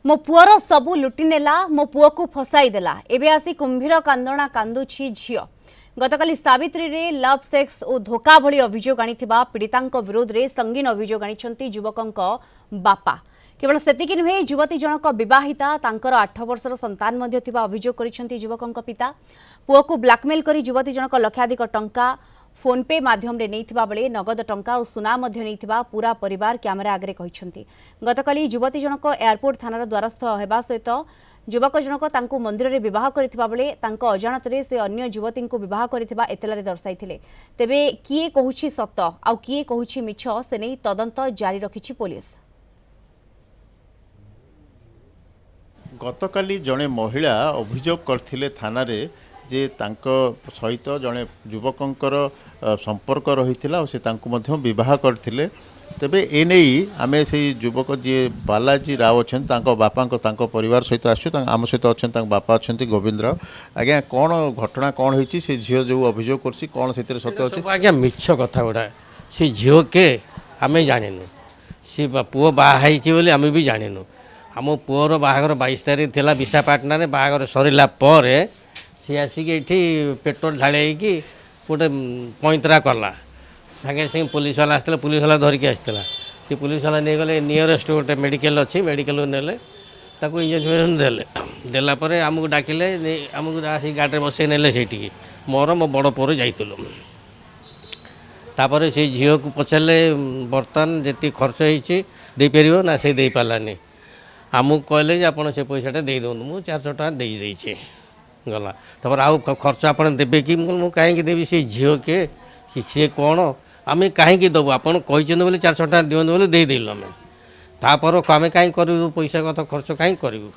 मो पुअर सबू लुटिनेला मो पुओ को फसाई देला एबे आसी कुंभीर कांदणा कांदुछि झियो। गतकाली सावित्री रे लव सेक्स और धोखा भली अभियोग आनिथिबा पीड़ितांक विरोध रे संगीन अभियोग आनिछंती युवकंक बापा। केवल सेतिकी नुहे युवती जनक विवाहिता तांकर 8 वर्षर संतान मध्य थिबा अभियोग करिछंती युवकंक पिता। पुओ को ब्लैकमेल करी युवती जनक लक्षाधिक टंका फोन पे माध्यम रे नैथिबा बेले नगद टंका और सुना मध्य नैथिबा पूरा परिवार कैमेरा आगे कहिसंती। गतकाली युवती जनक एयरपोर्ट थानार द्वारस्थ हेबा सहित युवक जनक तांको मंदिर रे विवाह करथिबा बेले तांको अजाणतरे से अन्य युवती को विवाह करथिबा एतलारे दर्शाइथिले। तेबे किए कहुछि सत्य आ किए कहुछि मिछ से नै तदंत जारी रखिछि पुलिस। गतकाली जड़े महिला अभियोग करथिले थाना रे जे तांको सहित जड़े युवकंकर संपर्क रहिथिला और से तांको मध्य विवाह करथिले। तेबे ए नै आमे से युवक जे बालाजी राव अछन तांको बापा को तांको परिवार सहित आसु आम सहित अछन तांको बापा अछंती गोविंद राव। आज्ञा कोन घटना कोन होईची से झियो जो अभियोग करसी कोन सेतिर सत्य अछि? आज्ञा मिछ कथा उडा से झियो के आमे जानिनु से पुओ बाहा हैची बोली आमे भी जानिनु। आम पुओर बाहागर 22 तारिख थिला विशाखापाटना रे बाहागर सरिला परे सी आसिक ये पेट्रोल ढाड़ी गोटे पैंतरा कला सागे सागे पुलिस वाला आसला पुलिस वाला धरिकी आसला सी पुलिस वाला नहीं गले नियरेस्ट गोटे मेडिकल अच्छी मेडिकल नेले ताको इंजेक्शन देले देलापर आमको डाकिले आमको आसी गाड़ी बसई नेले से मोर मो बड़ पुर जाइलु तापर से झील को पचारे बर्तमान जी खर्च हो ना से दे पारानी आमको कहले आपड़ से पैसाटा दे दौन मु 400 टका दे गला तब आउ खर्च आप देवे कि मुझे कहीं देवी से झील के सी कौन आम कहीं दबू आपड़ कही बोले 400 टका दिवत बोले देदेलु आम तापर आम कहीं करूँ पैसा कत खर्च कहीं करूँ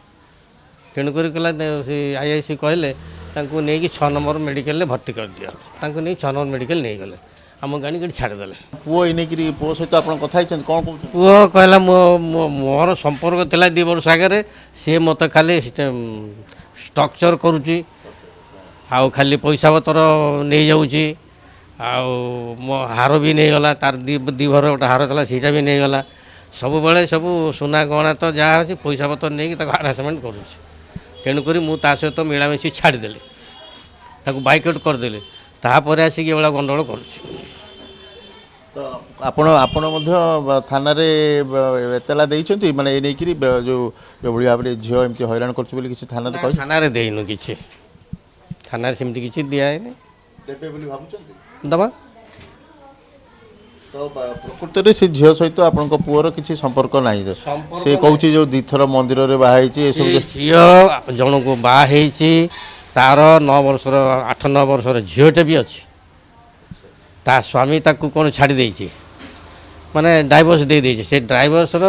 तेणुक आईआईसी कहले नहीं 6 नंबर मेडिकल भर्ती कर दिया नहीं 6 नंबर मेडिकल नहीं गले आम गाड़ी गाड़ी छाड़देले। पुओ इनेकरी पुओ सहित आप कथा कौन कहूँ पुओ कहला मोर संपर्क था 2 वर्ष आगे सी मत खाली स्ट्रक्चर करुच्ची आउ खाली पैसा पतर नहीं जाऊँगी आउ मो हार भी नहीं गला तार दी भर गोटे हार था सीटा भी नहीं गला सब बेले सब सुना गहना तो जहाँ अच्छी पैसा पतर नहीं हारासमेंट करुच्ची तेणुक मुझा सहित मिलामिशी छाड़देली बाइकआउट करदेली तापर आसिक एभा गंडगोल करुच्ची। तो आपण थाना रे एतला देइछंती माने ए नेकरी जो भली भाव झियो एमती हैरान करछ बोली किछि थाना रे कहि थाना रे देइनु किछि थाना रे सेमती किछि दिया है देबे बोली भाबुछंती दबा तो प्रकृति रे से झियो सहित आपन को पुअर किछि संपर्क नाही से कहउछि जो दिथर मंदिर रे बाहा हैछि ए सब झियो जण को बाहा हैछि तार 9 वर्षर 8-9 वर्षर झीलटे भी अच्छी ता स्वामी ताकू कौन छाड़ी देइछि माने डाइवोर्स दे देइछि से डाइवोर्सर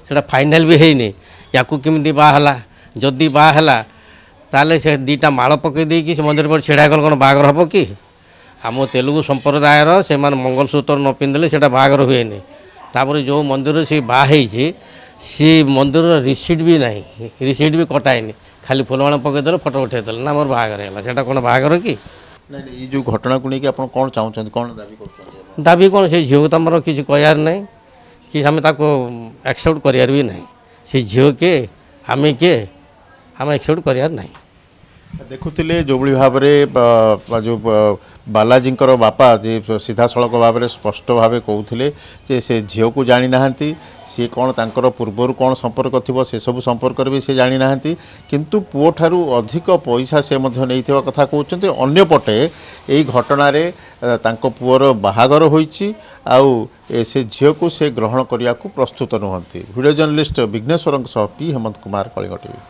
सेटा फाइनल भी हैनी याकू केमती बाहला जदि बाहला ताले से 2टा माଳ पकई देइकि से मंदिर पर छेड़ा गल कोन बागर हबो कि आम तेलुगु संप्रदायर से मान मंगलसूत्र न पिंधले सेटा बागर हुएनी तापर जो मंदिर से बाहा हैछि सी मंदिर रिसीट भी नहीं रिसीट भी कटाएनी खाली फुलवाण पकईदेल फोटो उठेदेल ना मोर बाहागर है सेटा कौन बाहागर कि नहीं ये जो घटना को लेकिन आप कौन चाहते कौन दाबी कर दाबी कौन से झील तो आमर किसी कहर ना कि आम एक्सेप्ट करार भी ना से झील के आम किए आम एक्सेप्ट करार ना देखुले जो भाव जो बालाजी बापा जे सीधा सड़क भाव में स्पष्ट भाव कहते से झील को जानी ना सी कौन तांकर पूर्वर कौन संपर्क थी से सब संपर्क भी से जानी ना किंतु पुओ ठारू अधिक पैसा से नहीं कथा कहते अन्यपटे यही घटना तांको पुओर बाहागर होइछि आउ से झील को से ग्रहण करने को प्रस्तुत नुहति। Video journalist Vighneshwar P Hemant Kumar Kalinga TV.